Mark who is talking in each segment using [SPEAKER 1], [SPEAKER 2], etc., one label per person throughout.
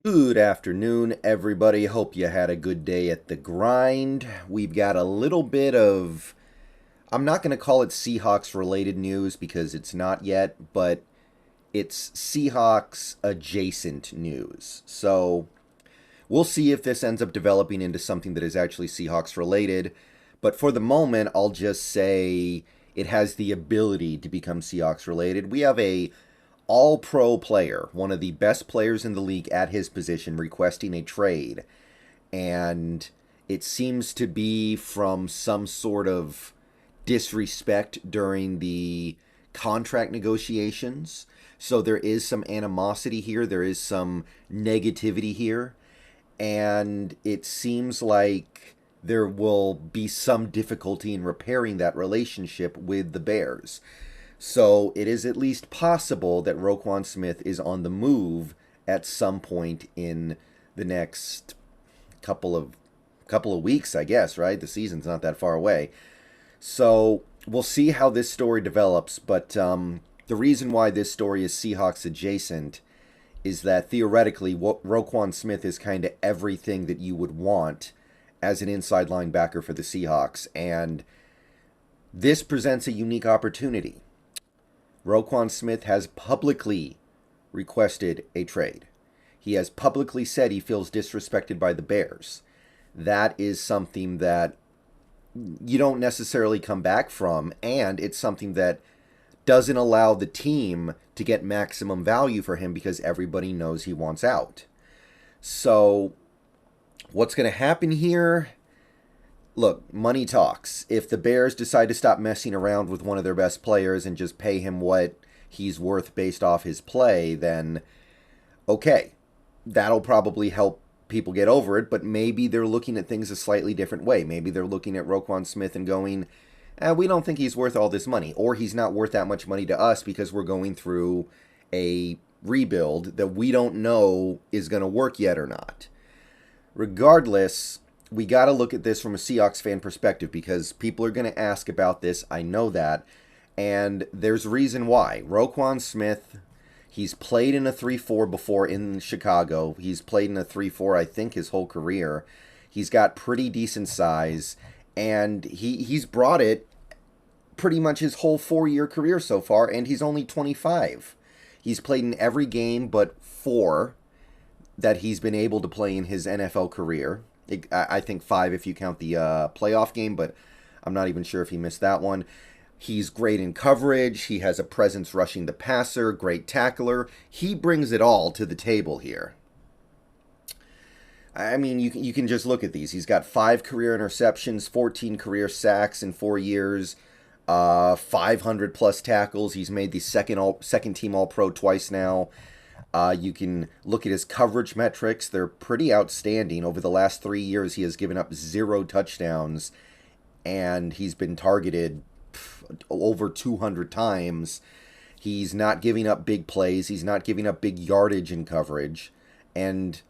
[SPEAKER 1] Good afternoon, everybody. Hope you had a good day at the grind. We've got a little bit of, I'm not going to call it Seahawks related news because it's not yet, but it's Seahawks adjacent news. So we'll see if this ends up developing into something that is actually Seahawks related. But for the moment, I'll just say it has the ability to become Seahawks related. We have a all-pro player, one of the best players in the league at his position, requesting a trade. And it seems to be from some sort of disrespect during the contract negotiations. So there is some animosity here, there is some negativity here, and it seems like there will be some difficulty in repairing that relationship with the Bears. So it is at least possible that Roquan Smith is on the move at some point in the next couple of weeks, I guess, right? The season's not that far away. So we'll see how this story develops, but the reason why this story is Seahawks adjacent is that theoretically Roquan Smith is kind of everything that you would want as an inside linebacker for the Seahawks, and this presents a unique opportunity. Roquan Smith has publicly requested a trade. He has publicly said he feels disrespected by the Bears. That is something that you don't necessarily come back from, and it's something that doesn't allow the team to get maximum value for him because everybody knows he wants out. So, what's going to happen here? Look, money talks. If the Bears decide to stop messing around with one of their best players and just pay him what he's worth based off his play, then okay, that'll probably help people get over it, but maybe they're looking at things a slightly different way. Maybe they're looking at Roquan Smith and going, we don't think he's worth all this money, or he's not worth that much money to us because we're going through a rebuild that we don't know is going to work yet or not. Regardless, we got to look at this from a Seahawks fan perspective because people are going to ask about this. I know that. And there's reason why. Roquan Smith, he's played in a 3-4 before in Chicago. He's played in a 3-4, I think, his whole career. He's got pretty decent size. And he's brought it pretty much his whole 4-year career so far. And he's only 25. He's played in every game but 4 that he's been able to play in his NFL career. I think 5 if you count the playoff game, but I'm not even sure if he missed that one. He's great in coverage. He has a presence rushing the passer, great tackler. He brings it all to the table here. I mean, you can just look at these. He's got 5 career interceptions, 14 career sacks in 4 years, 500 plus tackles. He's made the second team All-Pro twice now. You can look at his coverage metrics. They're pretty outstanding. Over the last 3 years, he has given up 0 touchdowns, and he's been targeted over 200 times. He's not giving up big plays. He's not giving up big yardage in coverage, and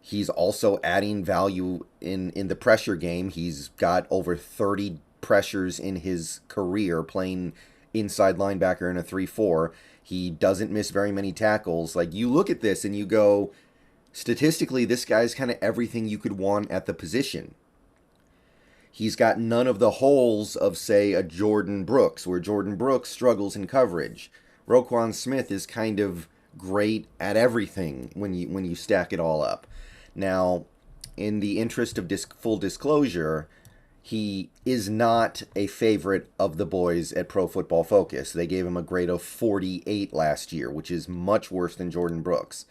[SPEAKER 1] he's also adding value in the pressure game. He's got over 30 pressures in his career playing inside linebacker in a 3-4. He doesn't miss very many tackles. Like, you look at this and you go, statistically, this guy's kind of everything you could want at the position. He's got none of the holes of, say, a Jordan Brooks, where Jordan Brooks struggles in coverage. Roquan Smith is kind of great at everything when you stack it all up. Now, in the interest of full disclosure, he is not a favorite of the boys at Pro Football Focus. They gave him a grade of 48 last year, which is much worse than Jordan Brooks.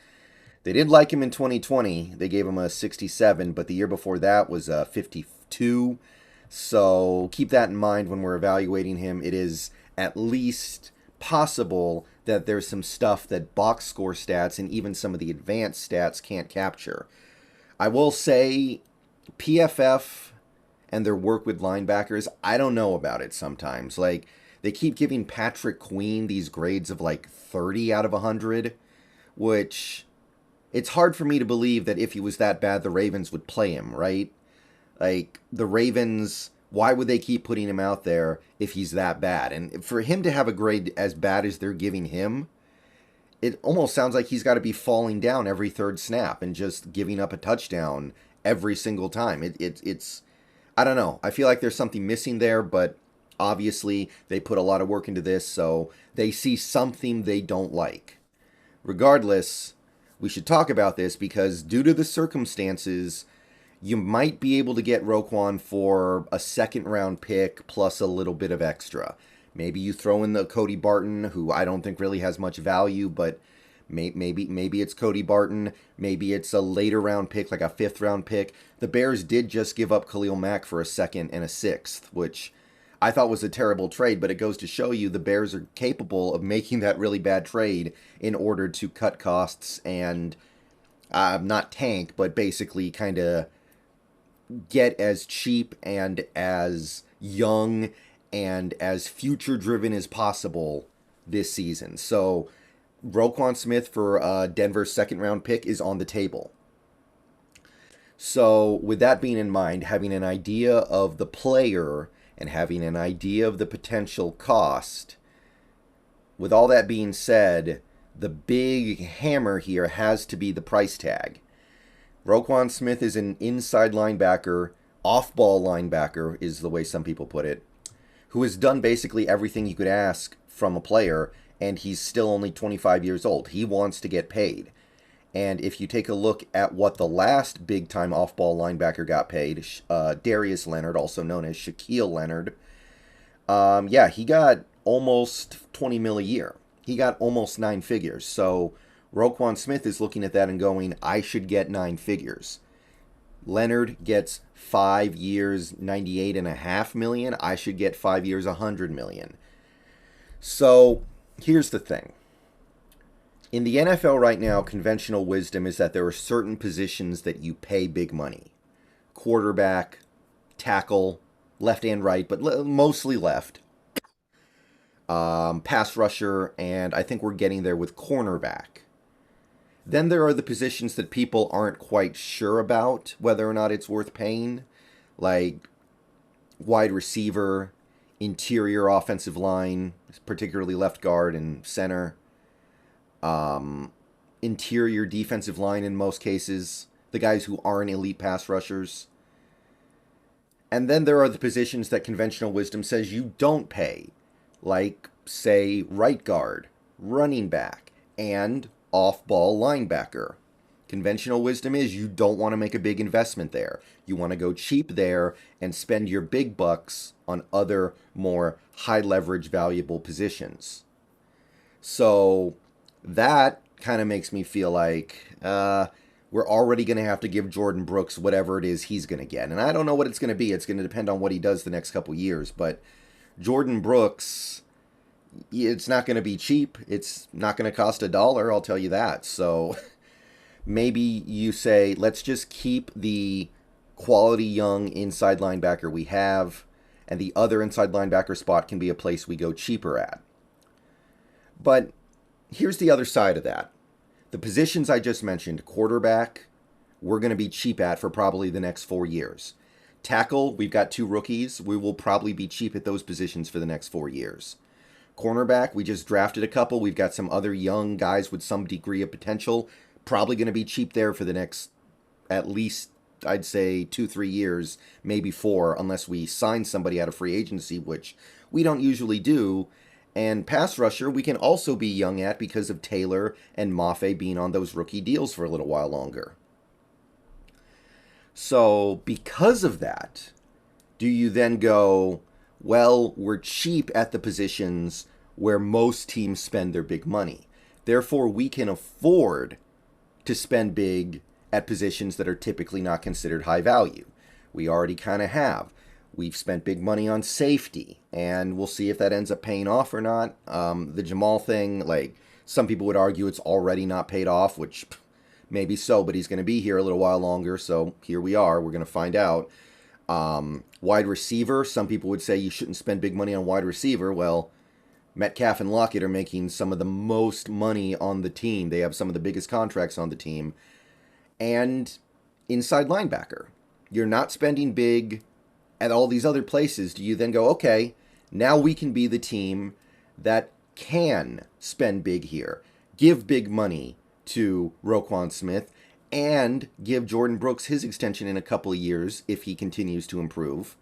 [SPEAKER 1] They did like him in 2020. They gave him a 67, but the year before that was a 52. So keep that in mind when we're evaluating him. It is at least possible that there's some stuff that box score stats and even some of the advanced stats can't capture. I will say PFF and their work with linebackers, I don't know about it sometimes. Like, they keep giving Patrick Queen these grades of like 30 out of 100, which it's hard for me to believe that if he was that bad, the Ravens would play him, right? Like, the Ravens, why would they keep putting him out there if he's that bad? And for him to have a grade as bad as they're giving him it almost sounds like he's got to be falling down every third snap and just giving up a touchdown every single time. It's I don't know. I feel like there's something missing there, but obviously they put a lot of work into this, so they see something they don't like. Regardless, we should talk about this because due to the circumstances, you might be able to get Roquan for a second round pick plus a little bit of extra. Maybe you throw in the Cody Barton, who I don't think really has much value, but maybe it's Cody Barton. Maybe it's a later round pick, like a fifth round pick. The Bears did just give up Khalil Mack for a second and a sixth, which I thought was a terrible trade, but it goes to show you the Bears are capable of making that really bad trade in order to cut costs and not tank, but basically kind of get as cheap and as young and as future driven as possible this season. So Roquan Smith for Denver's second round pick is on the table. So with that being in mind, having an idea of the player and having an idea of the potential cost, with all that being said, the big hammer here has to be the price tag. Roquan Smith is an inside linebacker, off-ball linebacker is the way some people put it, who has done basically everything you could ask from a player, and he's still only 25 years old. He wants to get paid. And if you take a look at what the last big-time off-ball linebacker got paid, Darius Leonard, also known as Shaquille Leonard, he got almost 20 mil a year. He got almost 9 figures. So Roquan Smith is looking at that and going, I should get 9 figures. Leonard gets 5 years, 98.5 million. I should get 5 years, 100 million. So here's the thing. In the NFL right now, conventional wisdom is that there are certain positions that you pay big money. Quarterback, tackle, left and right, but mostly left. Pass rusher, and I think we're getting there with cornerback. Then there are the positions that people aren't quite sure about whether or not it's worth paying, like wide receiver, interior offensive line, particularly left guard and center, interior defensive line in most cases, the guys who aren't elite pass rushers. And then there are the positions that conventional wisdom says you don't pay, like, say, right guard, running back, and off-ball linebacker. Conventional wisdom is you don't want to make a big investment there. You want to go cheap there and spend your big bucks on other, more high-leverage, valuable positions. So that kind of makes me feel like we're already going to have to give Jordan Brooks whatever it is he's going to get. And I don't know what it's going to be. It's going to depend on what he does the next couple years. But Jordan Brooks, it's not going to be cheap. It's not going to cost $1, I'll tell you that. So maybe you say, let's just keep the quality young inside linebacker we have, and the other inside linebacker spot can be a place we go cheaper at. But here's the other side of that. The positions I just mentioned, quarterback, we're going to be cheap at for probably the next 4 years. Tackle, we've got 2 rookies. We will probably be cheap at those positions for the next 4 years. Cornerback, we just drafted a couple. We've got some other young guys with some degree of potential. Probably going to be cheap there for the next, at least, I'd say 2-3 years, maybe 4, unless we sign somebody out of free agency, which we don't usually do. And pass rusher, we can also be young at because of Taylor and Mafe being on those rookie deals for a little while longer. So because of that, do you then go, well, we're cheap at the positions where most teams spend their big money. Therefore, we can afford to spend big at positions that are typically not considered high value. We already kind of have. We've spent big money on safety, and we'll see if that ends up paying off or not. The Jamal thing, like, some people would argue it's already not paid off, which maybe so, but he's going to be here a little while longer, so here we are. We're going to find out. Wide receiver, some people would say you shouldn't spend big money on wide receiver. Well, Metcalf and Lockett are making some of the most money on the team. They have some of the biggest contracts on the team. And inside linebacker, you're not spending big at all these other places. Do you then go, okay, now we can be the team that can spend big here? give big money to Roquan Smith and give Jordan Brooks his extension in a couple of years if he continues to improve.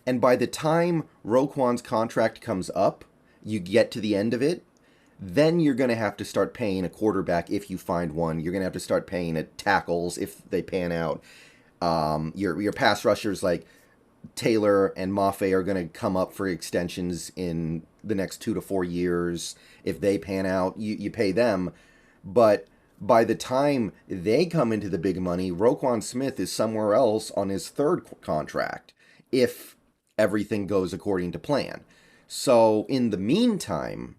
[SPEAKER 1] And by the time Roquan's contract comes up, you get to the end of it, then you're going to have to start paying a quarterback if you find one. You're going to have to start paying at tackles if they pan out. Your pass rushers like Taylor and Mafe are going to come up for extensions in the next 2 to 4 years. If they pan out, you pay them. But by the time they come into the big money, Roquan Smith is somewhere else on his third contract if everything goes according to plan. So in the meantime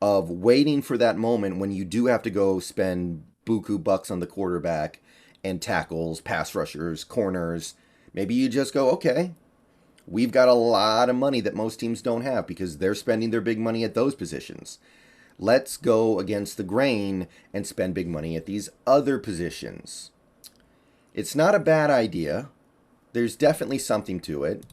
[SPEAKER 1] of waiting for that moment when you do have to go spend buku bucks on the quarterback and tackles, pass rushers, corners, maybe you just go, okay, we've got a lot of money that most teams don't have because they're spending their big money at those positions. Let's go against the grain and spend big money at these other positions. It's not a bad idea. There's definitely something to it.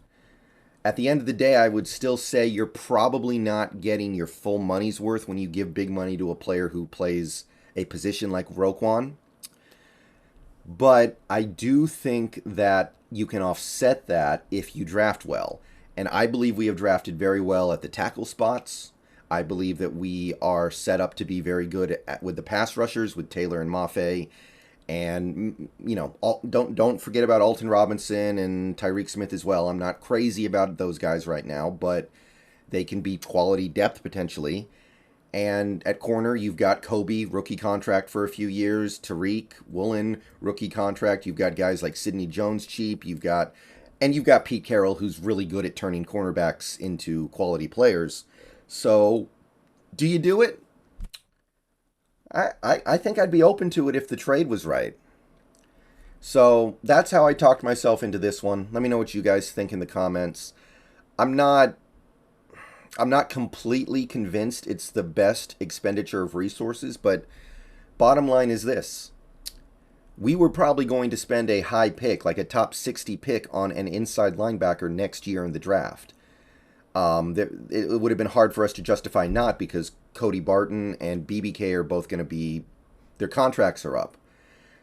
[SPEAKER 1] At the end of the day, I would still say you're probably not getting your full money's worth when you give big money to a player who plays a position like Roquan. But I do think that you can offset that if you draft well. And I believe we have drafted very well at the tackle spots. I believe that we are set up to be very good with the pass rushers, with Taylor and Mafe. And, you know, don't forget about Alton Robinson and Tyreek Smith as well. I'm not crazy about those guys right now, but they can be quality depth potentially. And at corner, you've got Kobe, rookie contract for a few years. Tariq Woolen, rookie contract. You've got guys like Sidney Jones, cheap. You've got Pete Carroll, who's really good at turning cornerbacks into quality players. So, do you do it? I think I'd be open to it if the trade was right. So that's how I talked myself into this one. Let me know what you guys think in the comments. I'm not completely convinced it's the best expenditure of resources, but bottom line is this. We were probably going to spend a high pick, like a top 60 pick on an inside linebacker next year in the draft. It would have been hard for us to justify not because Cody Barton and BBK are both going to be, their contracts are up.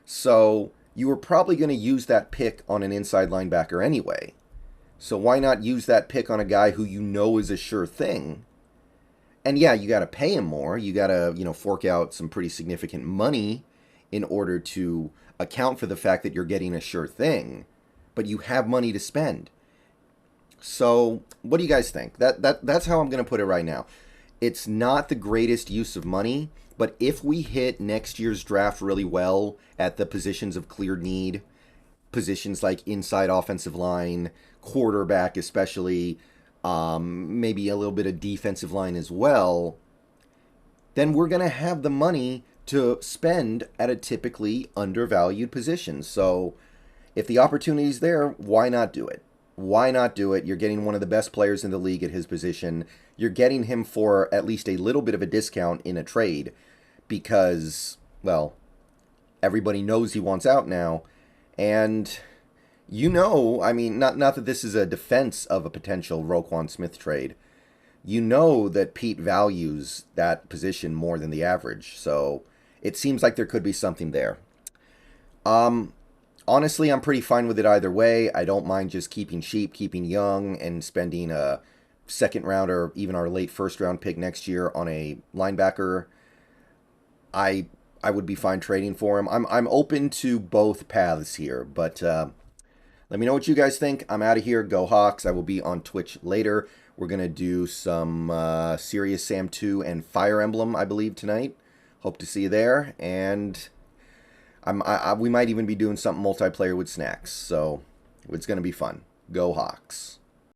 [SPEAKER 1] So you were probably going to use that pick on an inside linebacker anyway. So why not use that pick on a guy who you know is a sure thing? And yeah, you got to pay him more. You got to, fork out some pretty significant money in order to account for the fact that you're getting a sure thing. But you have money to spend. So, what do you guys think? That's how I'm going to put it right now. It's not the greatest use of money, but if we hit next year's draft really well at the positions of clear need, positions like inside offensive line, quarterback especially, maybe a little bit of defensive line as well, then we're going to have the money to spend at a typically undervalued position. So, if the opportunity is there, why not do it? Why not do it? You're getting one of the best players in the league at his position. You're getting him for at least a little bit of a discount in a trade because, well, everybody knows he wants out now. And, I mean, not that this is a defense of a potential Roquan Smith trade. You know that Pete values that position more than the average. So it seems like there could be something there. Honestly, I'm pretty fine with it either way. I don't mind just keeping cheap, keeping young, and spending a second round or even our late first round pick next year on a linebacker. I would be fine trading for him. I'm open to both paths here, but let me know what you guys think. I'm out of here. Go Hawks. I will be on Twitch later. We're going to do some Serious Sam 2 and Fire Emblem, I believe, tonight. Hope to see you there, and we might even be doing something multiplayer with snacks, so it's going to be fun. Go Hawks.